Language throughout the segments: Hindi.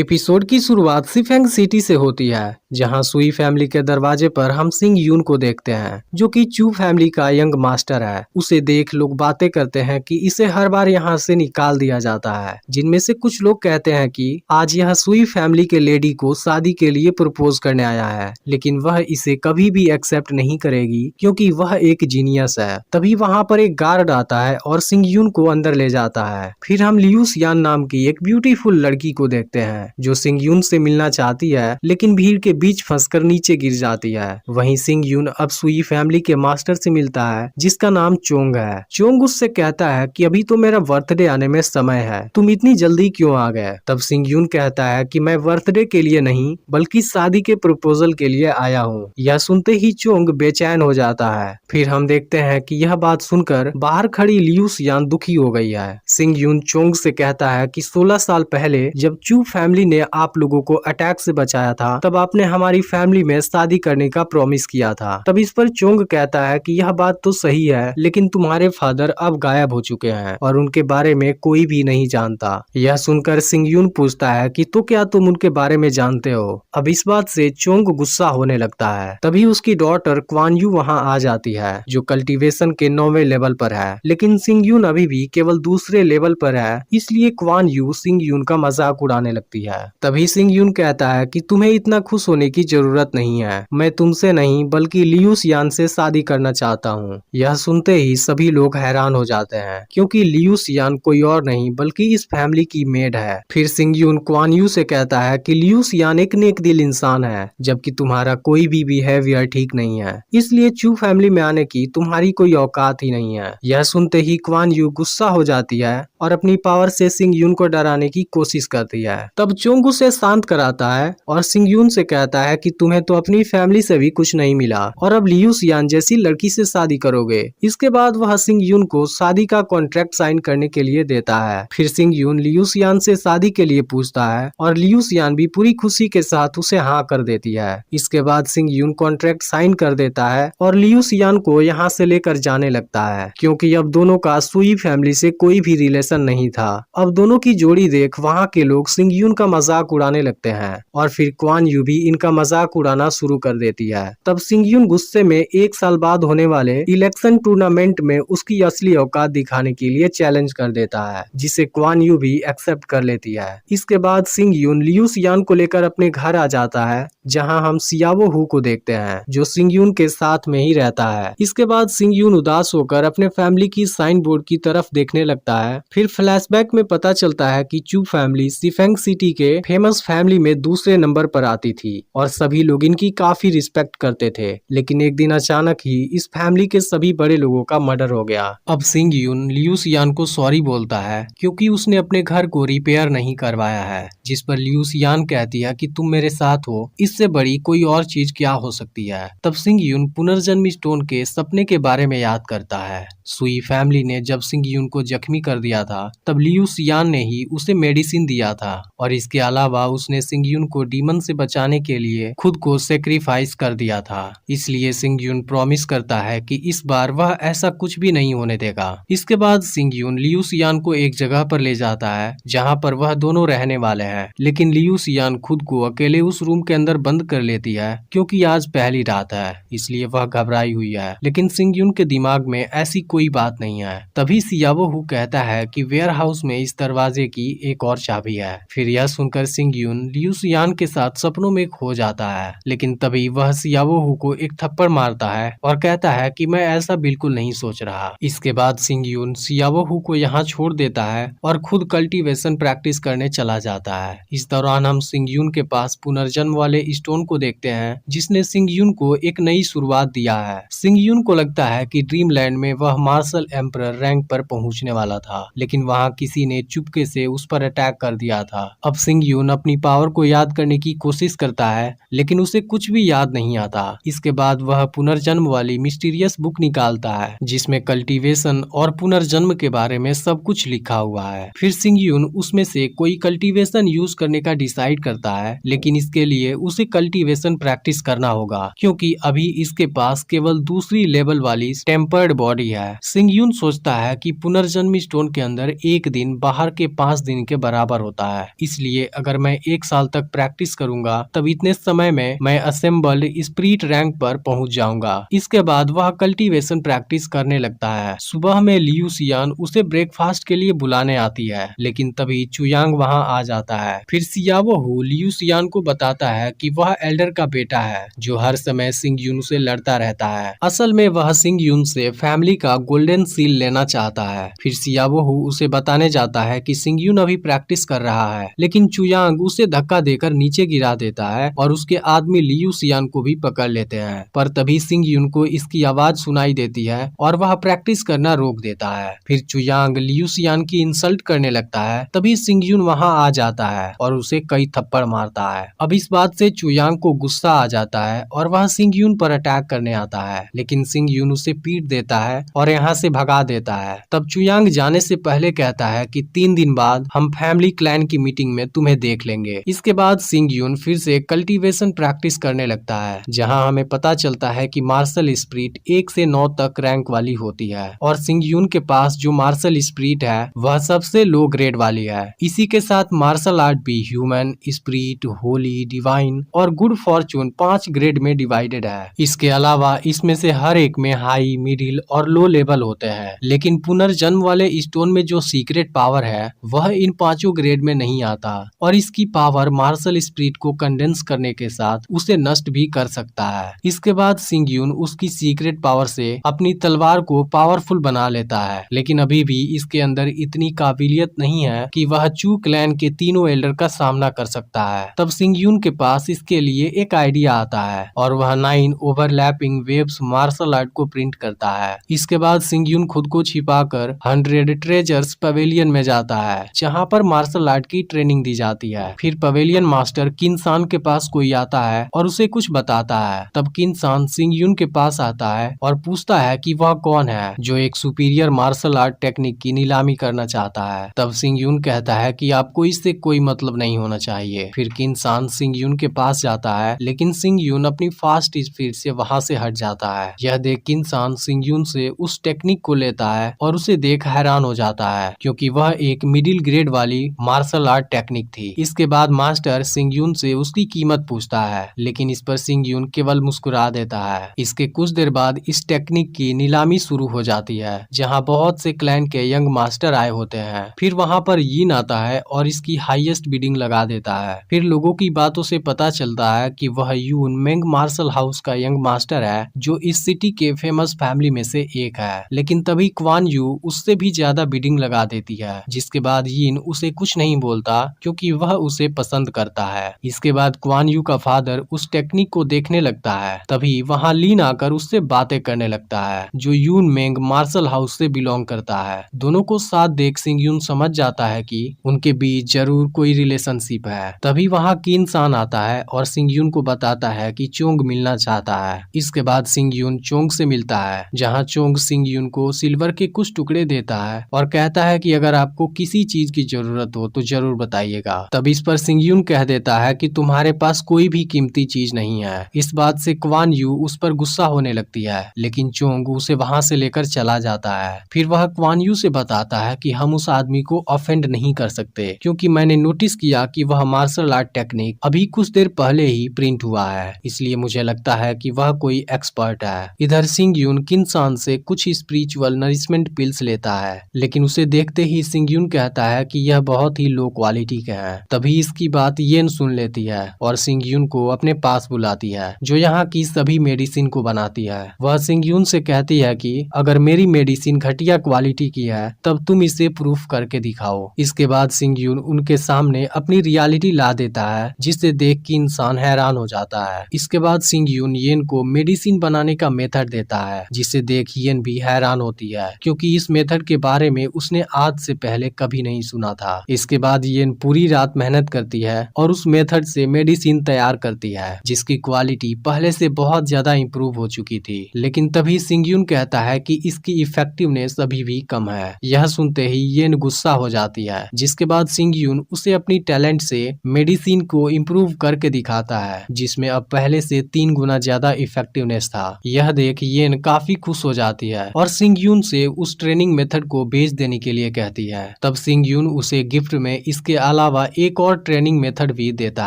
एपिसोड की शुरुआत सिफेंग सिटी से होती है, जहां सुई फैमिली के दरवाजे पर हम सिंग यून को देखते हैं, जो कि चू फैमिली का यंग मास्टर है। उसे देख लोग बातें करते हैं कि इसे हर बार यहां से निकाल दिया जाता है, जिनमें से कुछ लोग कहते हैं कि आज यह सुई फैमिली के लेडी को शादी के लिए प्रपोज करने आया है, लेकिन वह इसे कभी भी एक्सेप्ट नहीं करेगी क्योंकि वह एक जीनियस है। तभी वहां पर एक गार्ड आता है और सिंग यून को अंदर ले जाता है। फिर हम लियू सियान नाम की एक ब्यूटीफुल लड़की को देखते हैं, जो सिंग यून से मिलना चाहती है, लेकिन भीड़ के बीच फंसकर नीचे गिर जाती है। वहीं सिंग यून अब सुई फैमिली के मास्टर से मिलता है, जिसका नाम चोंग है। चोंग उससे कहता है कि अभी तो मेरा बर्थडे आने में समय है, तुम इतनी जल्दी क्यों आ गए। तब सिंग यून कहता है कि मैं बर्थडे के लिए नहीं बल्कि शादी के प्रपोजल के लिए आया हूँ। यह सुनते ही चोंग बेचैन हो जाता है। फिर हम देखते हैं कि यह बात सुनकर बाहर खड़ी लियू सियान दुखी हो गई है। सिंग यून चोंग से कहता है कि 16 साल पहले जब चू फैमिली ने आप लोगों को अटैक से बचाया था, तब आपने हमारी फैमिली में शादी करने का प्रॉमिस किया था। तब इस पर चोंग कहता है कि यह बात तो सही है, लेकिन तुम्हारे फादर अब गायब हो चुके हैं और उनके बारे में कोई भी नहीं जानता। यह सुनकर सिंग यून पूछता है कि तो क्या तुम उनके बारे में जानते हो। अब इस बात से चोंग गुस्सा होने लगता है। तभी उसकी डॉटर क्वान यू वहाँ आ जाती है, जो कल्टीवेशन के 9वें लेवल पर है, लेकिन सिंग यून अभी भी केवल दूसरे लेवल पर है, इसलिए क्वान यू सिंग यून का मजाक उड़ाने लगती है। तभी सिंग यून कहता है कि तुम्हें इतना खुश होने की जरूरत नहीं है, मैं तुमसे नहीं बल्कि लियू सियान से शादी करना चाहता हूँ। यह सुनते ही सभी लोग हैरान हो जाते हैं, क्योंकि लियू सियान कोई और नहीं बल्कि इस फैमिली की मेड है। फिर सिंग यून क्वान यू से कहता है कि लियू सियान एक नेक दिल इंसान है, जबकि तुम्हारा कोई भी बिहेवियर ठीक नहीं है, इसलिए चू फैमिली में आने की तुम्हारी कोई औकात ही नहीं है। यह सुनते ही क्वान यू गुस्सा हो जाती है और अपनी पावर से सिंग यून को डराने की कोशिश करती है। तब चोंग उसे शांत कराता है और सिंग यून से कहता है कि तुम्हें तो अपनी फैमिली से भी कुछ नहीं मिला और अब लियू सियान जैसी लड़की से शादी करोगे। इसके बाद वह सिंग यून को शादी का कॉन्ट्रैक्ट साइन करने के लिए देता है। फिर सिंग यून लियू सियान से शादी के लिए पूछता है और लियू सियान भी पूरी खुशी के साथ उसे हाँ कर देती है। इसके बाद सिंग यून कॉन्ट्रैक्ट साइन कर देता है और लियू सियान को यहाँ से लेकर जाने लगता है, क्योंकि अब दोनों का सुई फैमिली से कोई भी रिलेशन नहीं था। अब दोनों की जोड़ी देख वहाँ के लोग सिंग यून का मजाक उड़ाने लगते हैं और फिर क्वान यू भी इनका मजाक उड़ाना शुरू कर देती है। तब सिंग यून गुस्से में 1 साल बाद होने वाले इलेक्शन टूर्नामेंट में उसकी असली औकात दिखाने के लिए चैलेंज कर देता है, जिसे क्वान यू भी एक्सेप्ट कर लेती है। इसके बाद सिंग यून लियू सियान को लेकर अपने घर आ जाता है, जहां हम सियावो हु को देखते हैं, जो सिंग यून के साथ में ही रहता है। इसके बाद सिंग यून उदास होकर अपने फैमिली की साइन बोर्ड की तरफ देखने लगता है। फिर फ्लैशबैक में पता चलता है कि चू फैमिली सिफेंग सिटी के फेमस फैमिली में दूसरे नंबर पर आती थी और सभी लोग इनकी काफी रिस्पेक्ट करते थे, लेकिन एक दिन अचानक ही इस फैमिली के सभी बड़े लोगों का मर्डर हो गया। अब सिंग यून लियू सियान को सॉरी बोलता है, क्योंकि उसने अपने घर को रिपेयर नहीं करवाया है, जिस पर लियू सियान कहती है कि तुम मेरे साथ हो, इससे बड़ी कोई और चीज क्या हो सकती है। तब सिंग यून पुनर्जन्म स्टोन के सपने के बारे में याद करता है। सुई फैमिली ने जब सिंग यून को जख्मी कर दिया था, तब लियू सियान ने ही उसे मेडिसिन दिया था और इसके अलावा उसने सिंग यून को डीमन से बचाने के लिए खुद को सेक्रीफाइस कर दिया था। इसलिए सिंग यून प्रॉमिस करता है कि इस बार वह ऐसा कुछ भी नहीं होने देगा। इसके बाद सिंग यून लियू सियान को एक जगह पर ले जाता है, जहाँ पर वह दोनों रहने वाले हैं, लेकिन लियू सियान खुद को अकेले उस रूम के अंदर बंद कर लेती है, क्योंकि आज पहली रात है, इसलिए वह घबराई हुई है। लेकिन सिंग यून के दिमाग में ऐसी कोई बात नहीं है। तभी सियावो हु कहता है कि वेयर हाउस में इस दरवाजे की एक और चाबी है। फिर यह सुनकर सिंग यून लियू सियान के साथ सपनों में खो जाता है, लेकिन तभी वह सियावो हु को एक थप्पड़ मारता है और कहता है कि मैं ऐसा बिल्कुल नहीं सोच रहा। इसके बाद सिंग यून सियावो हु को यहाँ छोड़ देता है और खुद कल्टीवेशन प्रैक्टिस करने चला जाता है। इस दौरान हम सिंग यून के पास पुनर्जन्म वाले स्टोन को देखते हैं, जिसने सिंग यून को एक नई शुरुआत दिया है। सिंग यून को लगता है कि ड्रीमलैंड में वह मार्शल एम्परर रैंक पर पहुंचने वाला था, लेकिन वहां किसी ने चुपके से उस पर अटैक कर दिया था। अब सिंग यून अपनी पावर को याद करने की कोशिश करता है लेकिन उसे कुछ भी याद नहीं आता। इसके बाद वह पुनर्जन्म वाली मिस्टीरियस बुक निकालता है जिसमें कल्टीवेशन और पुनर्जन्म के बारे में सब कुछ लिखा हुआ है। फिर सिंग यून उसमें से कोई कल्टीवेशन यूज करने का डिसाइड करता है, लेकिन इसके लिए उसे कल्टीवेशन प्रैक्टिस करना होगा क्योंकि अभी इसके पास केवल दूसरी लेवल वाली टेम्पर्ड बॉडी है। सिंग यून सोचता है कि पुनर्जन्म स्टोन के अंदर एक दिन बाहर के 5 दिन के बराबर होता है, इसलिए अगर मैं 1 साल तक प्रैक्टिस करूंगा तब इतने समय में मैं असेंबल्ड स्पिरिट रैंक पर पहुंच जाऊंगा। इसके बाद वह कल्टीवेशन प्रैक्टिस करने लगता है। सुबह में लियू सियान उसे ब्रेकफास्ट के लिए बुलाने आती है, लेकिन तभी चुयांग वहां आ जाता है। फिर सियावो हु लियू सियान को बताता है कि वह एल्डर का बेटा है जो हर समय सिंग यून से लड़ता रहता है। असल में वह सिंग यून से फैमिली का गोल्डन सील लेना चाहता है। फिर सियावो हु उसे बताने जाता है कि सिंग यून अभी प्रैक्टिस कर रहा है, लेकिन चुयांग उसे धक्का देकर नीचे गिरा देता है और उसके आदमी लियू सियान को भी पकड़ लेते हैं। पर तभी सिंग यून को इसकी आवाज सुनाई देती है और वह प्रैक्टिस करना रोक देता है। फिर चुयांग लियू सियान की इंसल्ट करने लगता है, तभी सिंग यून वहां आ जाता है और उसे कई थप्पड़ मारता है। अब इस बात से चुयांग को गुस्सा आ जाता है और वह सिंग यून पर अटैक करने आता है, लेकिन सिंग यून उसे पीट देता है और यहाँ से भगा देता है। तब चुयांग जाने से पहले कहता है कि 3 दिन बाद हम फैमिली क्लैन की मीटिंग में तुम्हें देख लेंगे। इसके बाद सिंग यून फिर से कल्टीवेशन प्रैक्टिस करने लगता है, जहाँ हमें पता चलता है कि मार्शल स्पिरिट 1 से 9 तक रैंक वाली होती है और सिंग यून के पास जो मार्शल स्पिरिट है वह सबसे लो ग्रेड वाली है। इसी के साथ मार्शल आर्ट भी ह्यूमन, स्पिरिट, होली, डिवाइन और गुड फॉर्चून 5 ग्रेड में डिवाइडेड है। इसके अलावा इसमें से हर एक में हाई, मिडिल और लो लेवल होते हैं, लेकिन पुनर्जन्म वाले स्टोन में जो सीक्रेट पावर है वह इन 5 ग्रेड में नहीं आता और इसकी पावर मार्शल स्पिरिट को कंडेंस करने के साथ उसे नष्ट भी कर सकता है। इसके बाद सिंग यून उसकी सीक्रेट पावर से अपनी तलवार को पावरफुल बना लेता है, लेकिन अभी भी इसके अंदर इतनी काबिलियत नहीं है कि वह चू क्लैन के तीनों एल्डर का सामना कर सकता है। तब सिंग यून के पास इसके लिए एक आइडिया आता है और वह 9 ओवरलैपिंग वेव्स मार्शल आर्ट को प्रिंट करता है। इसके बाद सिंग यून खुद को छिपाकर 100 ट्रेजर्स पवेलियन में जाता है, जहाँ पर मार्शल आर्ट की ट्रेनिंग दी जाती है। फिर पवेलियन मास्टर किनसान के पास कोई आता है और उसे कुछ बताता है। तब किनसान सिंग यून के पास आता है और पूछता है कि वह कौन है जो एक सुपीरियर मार्शल आर्ट टेक्निक की नीलामी करना चाहता है। तब सिंग यून कहता है कि आपको इससे कोई मतलब नहीं होना चाहिए। फिर किनसान सिंग यून के पास जाता है, लेकिन सिंग यून अपनी फास्ट स्पीड से वहां से हट जाता है। यह देख किनसान सिंग यून से उस टेक्निक को लेता है और उसे देख हैरान हो जाता है क्योंकि वह एक मिडिल ग्रेड वाली मार्शल आर्ट टेक्निक थी। इसके बाद मास्टर सिंग यून से उसकी कीमत पूछता है, लेकिन इस पर सिंग यून केवल मुस्कुरा देता है। इसके कुछ देर बाद इस टेक्निक की नीलामी शुरू हो जाती है, जहां बहुत से क्लैन के यंग मास्टर आए होते हैं। फिर वहां पर यीन आता है और इसकी हाईएस्ट बिडिंग लगा देता है। फिर लोगों की बातों से पता चलता है कि वह यून मेंग मार्शल हाउस का यंग मास्टर है जो इस सिटी के फेमस फैमिली में से एक है। लेकिन तभी क्वान यू उससे भी ज्यादा बिडिंग लगा देती है, जिसके बाद यीन उसे कुछ नहीं बोलता क्योंकि वह उसे पसंद करता है। इसके बाद क्वान यू का फादर उस टेक्निक को देखने लगता है। तभी वहाँ लीन आकर उससे बातें करने लगता है जो यून मेंग मार्शल हाउस से बिलोंग करता है। दोनों को साथ देख सिंग यून समझ जाता है कि उनके बीच जरूर कोई रिलेशनशिप है। तभी वहाँ किनसान आता है और सिंग यून को बताता है कि चोंग मिलना चाहता है। इसके बाद सिंग यून चोंग से मिलता है, जहाँ चोंग सिंग यून को सिल्वर के कुछ टुकड़े देता है और कहता है कि अगर आपको किसी चीज की जरूरत हो तो जरूर बताइएगा। तब इस पर सिंग यून कह देता है कि तुम्हारे पास कोई भी कीमती चीज नहीं है। इस बात से क्वान यू उस पर गुस्सा होने लगती है, लेकिन चोंग उसे वहां से लेकर चला जाता है। फिर वह क्वान यू से बताता है कि हम उस आदमी को ऑफेंड नहीं कर सकते क्योंकि मैंने नोटिस किया कि वह मार्शल आर्ट टेक्निक अभी कुछ देर पहले ही प्रिंट हुआ है, इसलिए मुझे लगता है कि वह कोई एक्सपर्ट है। इधर सिंग यून किनसान से कुछ स्पिरिचुअल नरिशमेंट पिल्स लेता है, लेकिन उसे देखते ही सिंग यून कहता है कि यह बहुत ही लो क्वालिटी के हैं। तभी इसकी बात येन सुन लेती है और सिंग यून को अपने पास बुलाती है, जो यहाँ की सभी मेडिसिन को बनाती है। वह सिंग यून से कहती है कि अगर मेरी मेडिसिन घटिया क्वालिटी की है तब तुम इसे प्रूफ करके दिखाओ। इसके बाद सिंग यून उनके सामने अपनी रियलिटी ला देता है, जिसे देख के इंसान हैरान हो जाता है। इसके बाद सिंग यून येन को मेडिसिन बनाने का मेथड देता है, जिसे देख येन भी हैरान होती है क्योंकि इस मेथड के बारे में उसने आज से पहले कभी नहीं सुना था। इसके बाद येन पूरी रात मेहनत करती है और उस मेथड से मेडिसिन मेडिसिन तैयार करती है जिसकी क्वालिटी पहले से बहुत ज्यादा इम्प्रूव हो चुकी थी। लेकिन तभी सिंग यून कहता है कि इसकी इफेक्टिवनेस अभी भी कम है। यह सुनते ही येन गुस्सा हो जाती है, जिसके बाद सिंग यून उसे अपनी टैलेंट से मेडिसिन को इम्प्रूव करके दिखाता है जिसमें अब पहले से 3 गुना ज्यादा इफेक्टिवनेस था। यह देख येन काफी खुश हो जाती है और सिंग यून से उस ट्रेनिंग मेथड को बेच देने के लिए कहती है। तब सिंग यून उसे गिफ्ट में इसके अलावा एक और ट्रेनिंग मेथड भी देता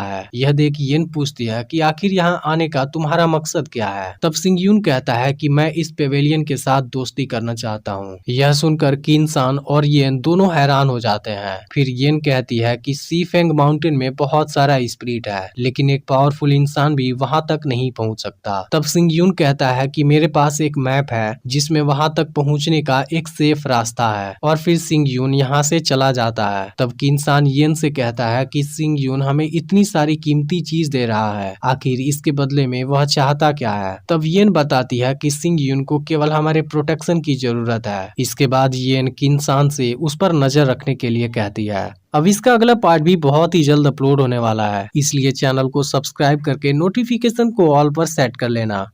है। यह देख येन पूछती है कि आखिर यहाँ आने का तुम्हारा मकसद क्या है। तब सिंग यून कहता है कि मैं इस पेवेलियन के साथ दोस्ती करना चाहता हूँ। यह सुनकर किन्सान और येन दोनों हैरान हो जाते हैं। फिर येन कहती है कि सी फेंग माउंटेन में बहुत सारा स्पिरिट है, लेकिन एक पावरफुल इंसान भी वहां तक नहीं पहुंच सकता। तब सिंग यून कहता है कि मेरे पास एक मैप है जिसमें वहां तक पहुंचने का एक सेफ रास्ता है, और फिर सिंग यून यहाँ से चला जाता है। तब किन्सान येन से कहता है कि सिंग यून हमें इतनी सारी कीमती चीज दे रहा है, आखिर इसके बदले में वह चाहता क्या है। तब येन बताती है कि सिंग यून को केवल हमारे प्रोटेक्शन की जरूरत है। इसके बाद येन किन्सान से उस पर नजर रखने के लिए कहती है। अब इसका अगला पार्ट भी बहुत ही जल्द अपलोड होने वाला है, इसलिए चैनल को सब्सक्राइब करके नोटिफिकेशन को ऑल पर सेट कर लेना।